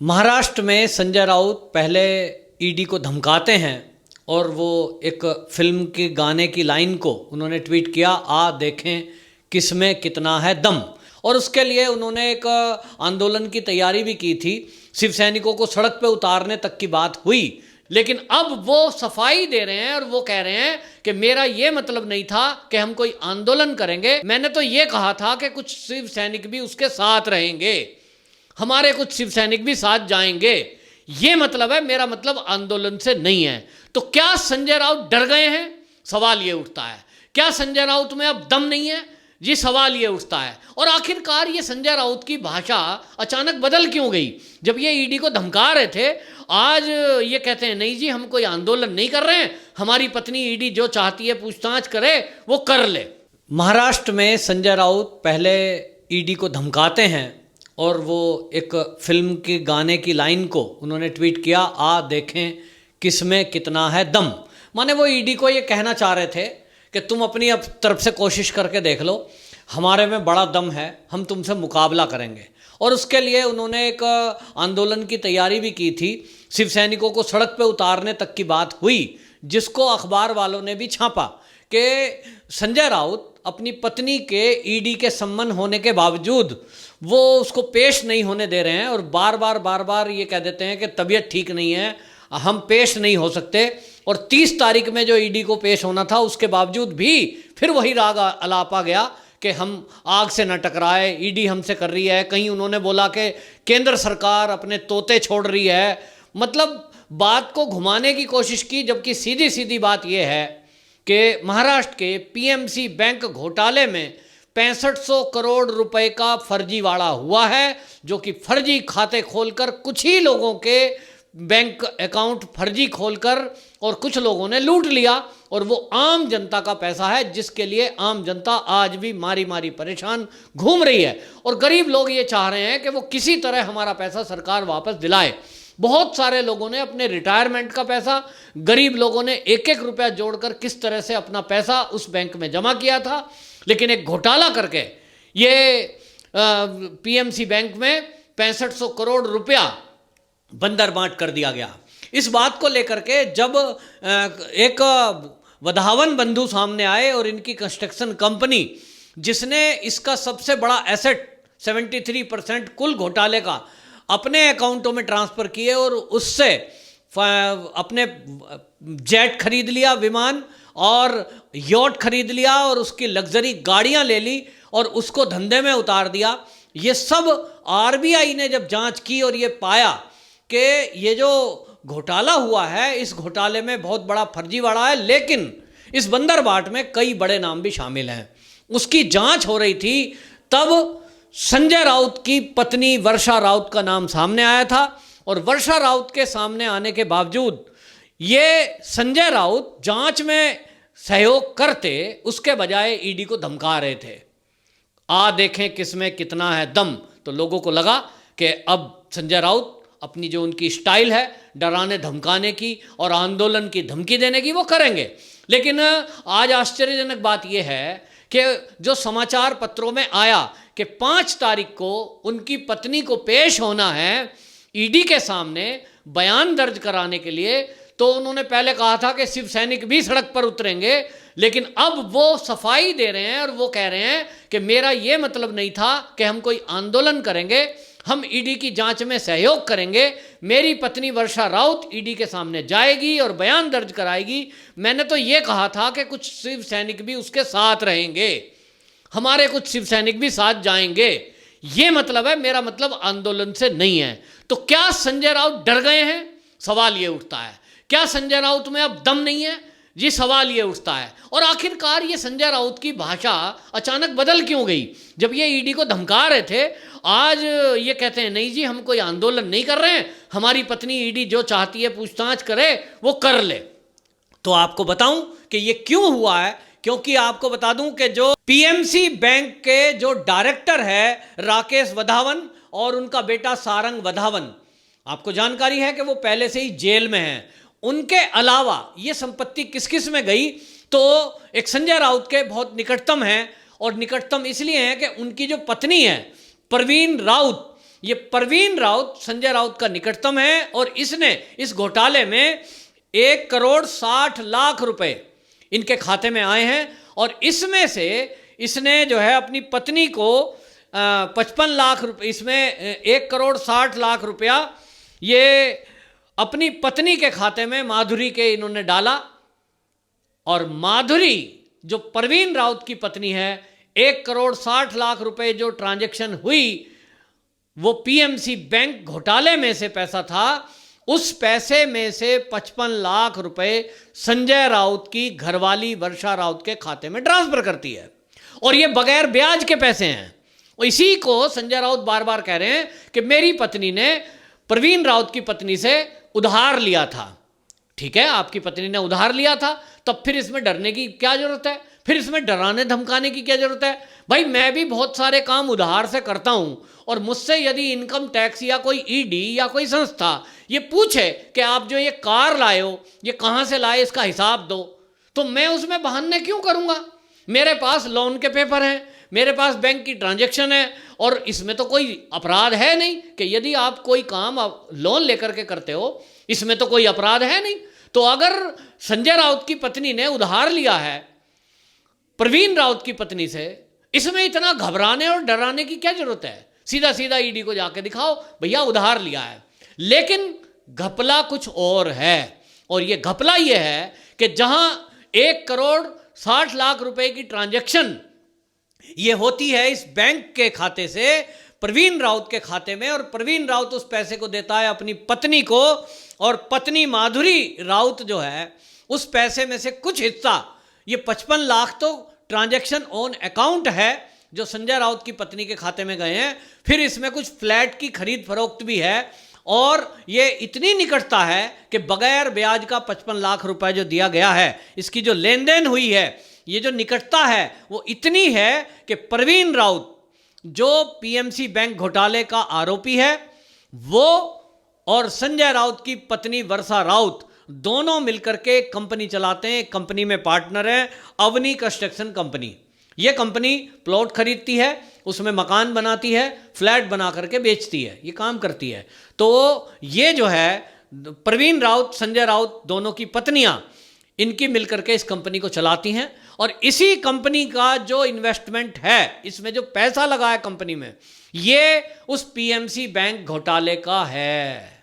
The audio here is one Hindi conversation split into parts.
महाराष्ट्र में संजय राउत पहले ईडी को धमकाते हैं और वो एक फिल्म के गाने की लाइन को उन्होंने ट्वीट किया, आ देखें किसमें कितना है दम। और उसके लिए उन्होंने एक आंदोलन की तैयारी भी की थी, शिव सैनिकों को सड़क पे उतारने तक की बात हुई। लेकिन अब वो सफाई दे रहे हैं और वो कह रहे हैं कि मेरा ये मतलब नहीं था कि हम कोई आंदोलन करेंगे, मैंने तो ये कहा था कि कुछ शिव सैनिक भी उसके साथ रहेंगे, हमारे कुछ शिव सैनिक भी साथ जाएंगे, ये मतलब है, मेरा मतलब आंदोलन से नहीं है। तो क्या संजय राउत डर गए हैं? सवाल ये उठता है। क्या संजय राउत में अब दम नहीं है? जी सवाल ये उठता है। और आखिरकार ये संजय राउत की भाषा अचानक बदल क्यों गई? जब ये ईडी को धमका रहे थे, आज ये कहते हैं नहीं जी हम कोई आंदोलन नहीं कर रहे हैं, हमारी पत्नी ईडी जो चाहती है पूछताछ करे वो कर ले। महाराष्ट्र में संजय राउत पहले ईडी को धमकाते हैं और वो एक फिल्म के गाने की लाइन को उन्होंने ट्वीट किया, आ देखें किसमें कितना है दम। माने वो ईडी को ये कहना चाह रहे थे कि तुम अपनी अब तरफ से कोशिश करके देख लो, हमारे में बड़ा दम है, हम तुमसे मुकाबला करेंगे। और उसके लिए उन्होंने एक आंदोलन की तैयारी भी की थी, शिव सैनिकों को सड़क पे उतारने तक की बात हुई, जिसको अखबार वालों ने भी छापा कि संजय राउत अपनी पत्नी के ईडी के सम्मन होने के बावजूद वो उसको पेश नहीं होने दे रहे हैं और बार बार ये कह देते हैं कि तबीयत ठीक नहीं है, हम पेश नहीं हो सकते। और 30 तारीख में जो ईडी को पेश होना था उसके बावजूद भी फिर वही राग अलापा गया कि हम आग से न टकराए, ईडी हमसे कर रही है। कहीं उन्होंने बोला कि केंद्र सरकार अपने तोते छोड़ रही है, मतलब बात को घुमाने की कोशिश की, जबकि सीधी सीधी बात यह है कि महाराष्ट्र के पीएमसी बैंक घोटाले में 6500 करोड़ रुपए का फर्जीवाड़ा हुआ है, जो कि फर्जी खाते खोलकर कुछ ही लोगों के बैंक अकाउंट फर्जी खोलकर और कुछ लोगों ने लूट लिया। और वो आम जनता का पैसा है जिसके लिए आम जनता आज भी मारी मारी परेशान घूम रही है। और गरीब लोग ये चाह रहे हैं कि वो किसी तरह हमारा पैसा सरकार वापस दिलाए। बहुत सारे लोगों ने अपने रिटायरमेंट का पैसा, गरीब लोगों ने एक एक रुपया जोड़कर किस तरह से अपना पैसा उस बैंक में जमा किया था, लेकिन एक घोटाला करके ये पीएमसी बैंक में 6500 करोड़ रुपया बंदर बांट कर दिया गया। इस बात को लेकर के जब एक वधावन बंधु सामने आए और इनकी कंस्ट्रक्शन कंपनी, जिसने इसका सबसे बड़ा एसेट 73% कुल घोटाले का अपने अकाउंटों में ट्रांसफ़र किए और उससे अपने जेट खरीद लिया, विमान और यॉट खरीद लिया और उसकी लग्जरी गाड़ियां ले ली और उसको धंधे में उतार दिया। ये सब आरबीआई ने जब जांच की और ये पाया कि ये जो घोटाला हुआ है, इस घोटाले में बहुत बड़ा फर्जीवाड़ा है, लेकिन इस बंदर बाट में कई बड़े नाम भी शामिल हैं। उसकी जांच हो रही थी, तब संजय राउत की पत्नी वर्षा राउत का नाम सामने आया था। और वर्षा राउत के सामने आने के बावजूद ये संजय राउत जांच में सहयोग करते, उसके बजाय ईडी को धमका रहे थे, आ देखें किसमें कितना है दम। तो लोगों को लगा कि अब संजय राउत अपनी जो उनकी स्टाइल है डराने धमकाने की और आंदोलन की धमकी देने की, वो करेंगे। लेकिन आज आश्चर्यजनक बात यह है कि जो समाचार पत्रों में आया कि 5 तारीख को उनकी पत्नी को पेश होना है ईडी के सामने बयान दर्ज कराने के लिए, तो उन्होंने पहले कहा था कि शिव सैनिक भी सड़क पर उतरेंगे, लेकिन अब वो सफाई दे रहे हैं और वो कह रहे हैं कि मेरा ये मतलब नहीं था कि हम कोई आंदोलन करेंगे, हम ईडी की जांच में सहयोग करेंगे, मेरी पत्नी वर्षा राउत ईडी के सामने जाएगी और बयान दर्ज कराएगी, मैंने तो ये कहा था कि कुछ शिव सैनिक भी उसके साथ रहेंगे, हमारे कुछ शिव सैनिक भी साथ जाएंगे, ये मतलब है, मेरा मतलब आंदोलन से नहीं है। तो क्या संजय राउत डर गए हैं? सवाल ये उठता है। क्या संजय राउत में अब दम नहीं है? जी सवाल ये उठता है। और आखिरकार ये संजय राउत की भाषा अचानक बदल क्यों गई? जब ये ईडी को धमका रहे थे, आज ये कहते हैं नहीं जी हम कोई आंदोलन नहीं कर रहे हैं, हमारी पत्नी ईडी जो चाहती है पूछताछ करे वो कर ले। तो आपको बताऊं कि ये क्यों हुआ है, क्योंकि आपको बता दूं कि जो पीएमसी बैंक के जो डायरेक्टर है राकेश वधावन और उनका बेटा सारंग वधावन, आपको जानकारी है कि वो पहले से ही जेल में हैं। उनके अलावा ये संपत्ति किस किस में गई, तो एक संजय राउत के बहुत निकटतम हैं, और निकटतम इसलिए हैं कि उनकी जो पत्नी है प्रवीण राउत, ये परवीन राउत संजय राउत का निकटतम है और इसने इस घोटाले में 1,60,00,000 रुपए इनके खाते में आए हैं और इसमें से इसने जो है अपनी पत्नी को 55 लाख रुपए, इसमें 1,60,00,000 रुपया ये अपनी पत्नी के खाते में माधुरी के इन्होंने डाला और माधुरी जो परवीन राउत की पत्नी है 1,60,00,000 रुपए जो ट्रांजैक्शन हुई वो पीएमसी बैंक घोटाले में से पैसा था, उस पैसे में से 55 लाख रुपए संजय राउत की घरवाली वर्षा राउत के खाते में ट्रांसफर करती है और ये बगैर ब्याज के पैसे हैं। और इसी को संजय राउत बार बार कह रहे हैं कि मेरी पत्नी ने परवीन राउत की पत्नी से उधार लिया था। ठीक है, आपकी पत्नी ने उधार लिया था, तब फिर इसमें डरने की क्या जरूरत है, फिर इसमें डराने धमकाने की क्या जरूरत है? भाई मैं भी बहुत सारे काम उधार से करता हूं और मुझसे यदि इनकम टैक्स या कोई ईडी या कोई संस्था ये पूछे कि आप जो ये कार लाए हो ये कहां से लाए, इसका हिसाब दो, तो मैं उसमें बहाने क्यों करूंगा? मेरे पास लोन के पेपर हैं, मेरे पास बैंक की ट्रांजैक्शन है और इसमें तो कोई अपराध है नहीं कि यदि आप कोई काम लोन लेकर के करते हो, इसमें तो कोई अपराध है नहीं। तो अगर संजय राउत की पत्नी ने उधार लिया है परवीन राउत की पत्नी से, इसमें इतना घबराने और डराने की क्या जरूरत है? सीधा सीधा ईडी को जाके दिखाओ भैया उधार लिया है। लेकिन घपला कुछ और है और ये घपला ये है कि जहां 1,60,00,000 रुपए की ट्रांजैक्शन ये होती है इस बैंक के खाते से परवीन राउत के खाते में और परवीन राउत उस पैसे को देता है अपनी पत्नी को और पत्नी माधुरी राउत जो है उस पैसे में से कुछ हिस्सा, ये 55 लाख तो ट्रांजैक्शन ऑन अकाउंट है जो संजय राउत की पत्नी के खाते में गए हैं, फिर इसमें कुछ फ्लैट की खरीद फरोख्त भी है और ये इतनी निकटता है कि बगैर ब्याज का 55 लाख रुपए जो दिया गया है, इसकी जो लेन देन हुई है, ये जो निकटता है वो इतनी है कि परवीन राउत जो पीएमसी बैंक घोटाले का आरोपी है वो और संजय राउत की पत्नी वर्षा राउत दोनों मिलकर के कंपनी चलाते हैं। कंपनी में पार्टनर है अवनी कंस्ट्रक्शन कंपनी। ये कंपनी प्लॉट खरीदती है, उसमें मकान बनाती है, फ्लैट बना करके बेचती है, ये काम करती है। तो ये जो है परवीन राउत संजय राउत दोनों की पत्नियां इनकी मिलकर के इस कंपनी को चलाती हैं और इसी कंपनी का जो इन्वेस्टमेंट है, इसमें जो पैसा लगा है कंपनी में, ये उस पीएमसी बैंक घोटाले का है।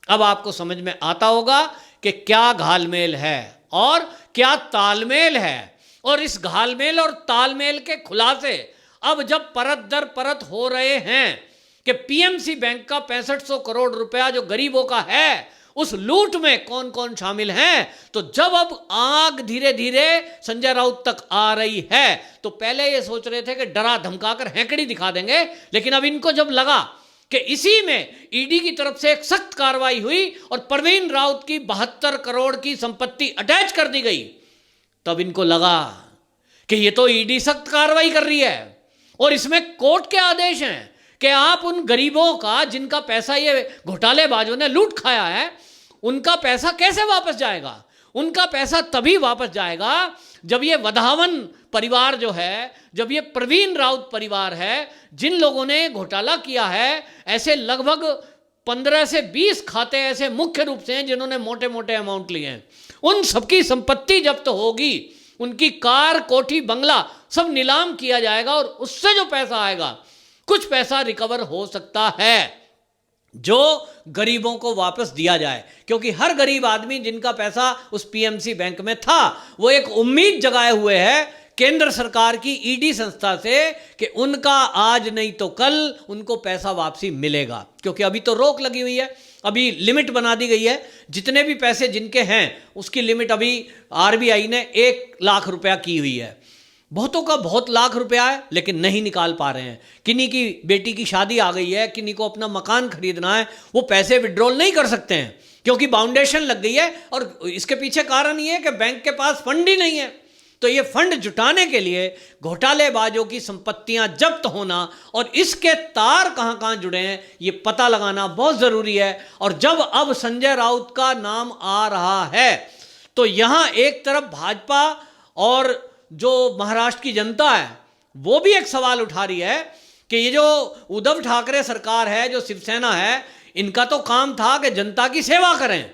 अब आपको समझ में आता होगा कि क्या घालमेल है और क्या तालमेल है और इस घालमेल और तालमेल के खुलासे अब जब परत दर परत हो रहे हैं कि पीएमसी बैंक का 6500 करोड़ रुपया जो गरीबों का है उस लूट में कौन कौन शामिल हैं, तो जब अब आग धीरे धीरे संजय राउत तक आ रही है तो पहले ये सोच रहे थे कि डरा धमकाकर हैकड़ी दिखा देंगे, लेकिन अब इनको जब लगा कि इसी में ईडी की तरफ से एक सख्त कार्रवाई हुई और परवीन राउत की 72 करोड़ की संपत्ति अटैच कर दी गई, तब इनको लगा कि ये तो ईडी सख्त कार्रवाई कर रही है और इसमें कोर्ट के आदेश हैं कि आप उन गरीबों का जिनका पैसा ये घोटालेबाजों ने लूट खाया है उनका पैसा कैसे वापस जाएगा? उनका पैसा तभी वापस जाएगा जब ये वधावन परिवार जो है, जब ये परवीन राउत परिवार है, जिन लोगों ने घोटाला किया है, ऐसे लगभग 15 से 20 खाते ऐसे मुख्य रूप से हैं जिन्होंने मोटे मोटे अमाउंट लिए हैं, उन सबकी संपत्ति जब्त होगी, उनकी कार कोठी बंगला सब नीलाम किया जाएगा और उससे जो पैसा आएगा कुछ पैसा रिकवर हो सकता है जो गरीबों को वापस दिया जाए, क्योंकि हर गरीब आदमी जिनका पैसा उस पीएमसी बैंक में था वो एक उम्मीद जगाए हुए है केंद्र सरकार की ईडी संस्था से कि उनका आज नहीं तो कल उनको पैसा वापसी मिलेगा, क्योंकि अभी तो रोक लगी हुई है, अभी लिमिट बना दी गई है, जितने भी पैसे जिनके हैं उसकी लिमिट अभी आरबीआई ने 1 लाख रुपया की हुई है। बहुतों का बहुत लाख रुपया है लेकिन नहीं निकाल पा रहे हैं। किन्हीं की बेटी की शादी आ गई है, किन्हीं को अपना मकान खरीदना है, वो पैसे विड्रॉल नहीं कर सकते हैं क्योंकि बाउंडेशन लग गई है और इसके पीछे कारण ये है कि बैंक के पास फंड ही नहीं है। तो ये फंड जुटाने के लिए घोटालेबाजों की संपत्तियां जब्त होना और इसके तार कहां कहां जुड़े हैं ये पता लगाना बहुत ज़रूरी है। और जब अब संजय राउत का नाम आ रहा है तो यहां एक तरफ भाजपा और जो महाराष्ट्र की जनता है वो भी एक सवाल उठा रही है कि ये जो उद्धव ठाकरे सरकार है, जो शिवसेना है, इनका तो काम था कि जनता की सेवा करें,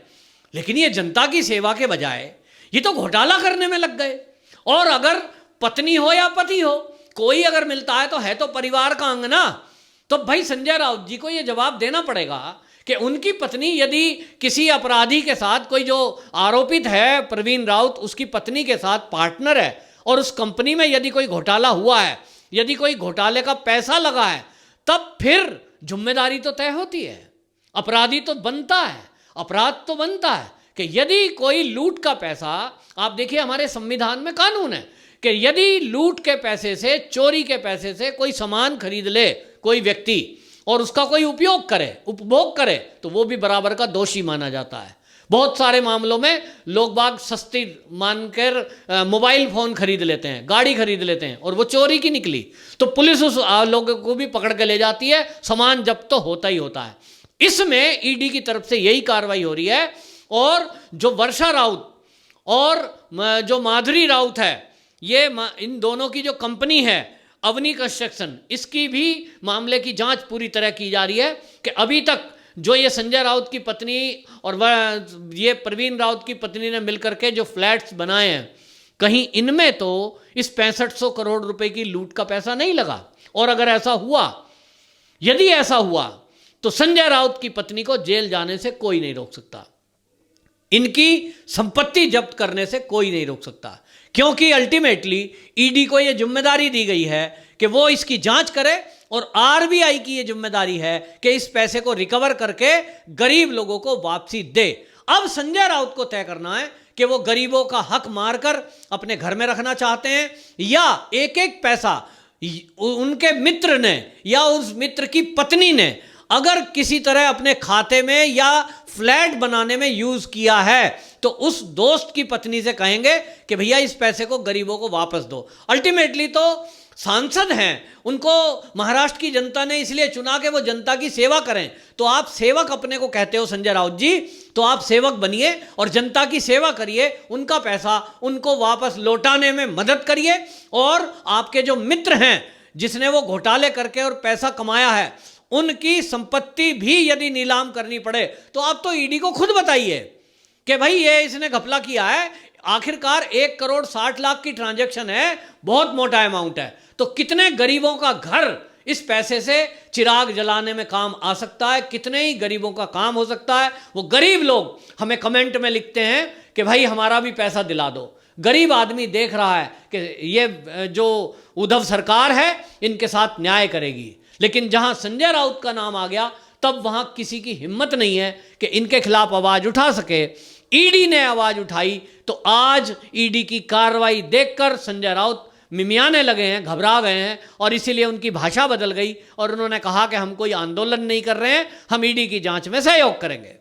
लेकिन ये जनता की सेवा के बजाय ये तो घोटाला करने में लग गए। और अगर पत्नी हो या पति हो, कोई अगर मिलता है तो परिवार का अंग ना। तो भाई संजय राउत जी को ये जवाब देना पड़ेगा कि उनकी पत्नी यदि किसी अपराधी के साथ, कोई जो आरोपित है प्रवीण राउत, उसकी पत्नी के साथ पार्टनर है और उस कंपनी में यदि कोई घोटाला हुआ है, यदि कोई घोटाले का पैसा लगा है, तब फिर जिम्मेदारी तो तय होती है, अपराधी तो बनता है, अपराध तो बनता है कि यदि कोई लूट का पैसा, आप देखिए हमारे संविधान में कानून है कि यदि लूट के पैसे से, चोरी के पैसे से कोई सामान खरीद ले कोई व्यक्ति और उसका कोई उपयोग करे, उपभोग करे, तो वो भी बराबर का दोषी माना जाता है। बहुत सारे मामलों में लोग बाग सस्ती मानकर मोबाइल फोन खरीद लेते हैं, गाड़ी खरीद लेते हैं, और वो चोरी की निकली तो पुलिस उस लोगों को भी पकड़ के ले जाती है, सामान जब्त तो होता ही होता है। इसमें ईडी की तरफ से यही कार्रवाई हो रही है। और जो वर्षा राउत और जो माधुरी राउत है, ये इन दोनों की जो कंपनी है अवनी कंस्ट्रक्शन, इसकी भी मामले की जांच पूरी तरह की जा रही है कि अभी तक जो ये संजय राउत की पत्नी और ये प्रवीण राउत की पत्नी ने मिलकर के जो फ्लैट्स बनाए हैं, कहीं इनमें तो इस 6500 करोड़ रुपए की लूट का पैसा नहीं लगा। और अगर ऐसा हुआ, यदि ऐसा हुआ, तो संजय राउत की पत्नी को जेल जाने से कोई नहीं रोक सकता, इनकी संपत्ति जब्त करने से कोई नहीं रोक सकता, क्योंकि अल्टीमेटली ईडी को यह जिम्मेदारी दी गई है कि वो इसकी जांच करे और आरबीआई की यह जिम्मेदारी है कि इस पैसे को रिकवर करके गरीब लोगों को वापसी दे। अब संजय राउत को तय करना है कि वो गरीबों का हक मारकर अपने घर में रखना चाहते हैं या एक एक पैसा उनके मित्र ने या उस मित्र की पत्नी ने अगर किसी तरह अपने खाते में या फ्लैट बनाने में यूज किया है, तो उस दोस्त की पत्नी से कहेंगे कि भैया इस पैसे को गरीबों को वापस दो। अल्टीमेटली तो सांसद हैं, उनको महाराष्ट्र की जनता ने इसलिए चुना कि वो जनता की सेवा करें। तो आप सेवक अपने को कहते हो संजय राउत जी, तो आप सेवक बनिए और जनता की सेवा करिए, उनका पैसा उनको वापस लौटाने में मदद करिए। और आपके जो मित्र हैं जिसने वो घोटाले करके और पैसा कमाया है, उनकी संपत्ति भी यदि नीलाम करनी पड़े, तो आप तो ईडी को खुद बताइए कि भाई ये इसने घपला किया है। आखिरकार 1,60,00,000 की ट्रांजैक्शन है, बहुत मोटा अमाउंट है, तो कितने गरीबों का घर इस पैसे से चिराग जलाने में काम आ सकता है, कितने ही गरीबों का काम हो सकता है। वो गरीब लोग हमें कमेंट में लिखते हैं कि भाई हमारा भी पैसा दिला दो। गरीब आदमी देख रहा है कि ये जो उद्धव सरकार है इनके साथ न्याय करेगी, लेकिन जहां संजय राउत का नाम आ गया तब वहां किसी की हिम्मत नहीं है कि इनके खिलाफ आवाज उठा सके। ईडी ने आवाज उठाई तो आज ईडी की कार्रवाई देखकर संजय राउत मिमियाने लगे हैं, घबरा गए हैं, और इसीलिए उनकी भाषा बदल गई और उन्होंने कहा कि हम कोई आंदोलन नहीं कर रहे हैं, हम ईडी की जांच में सहयोग करेंगे।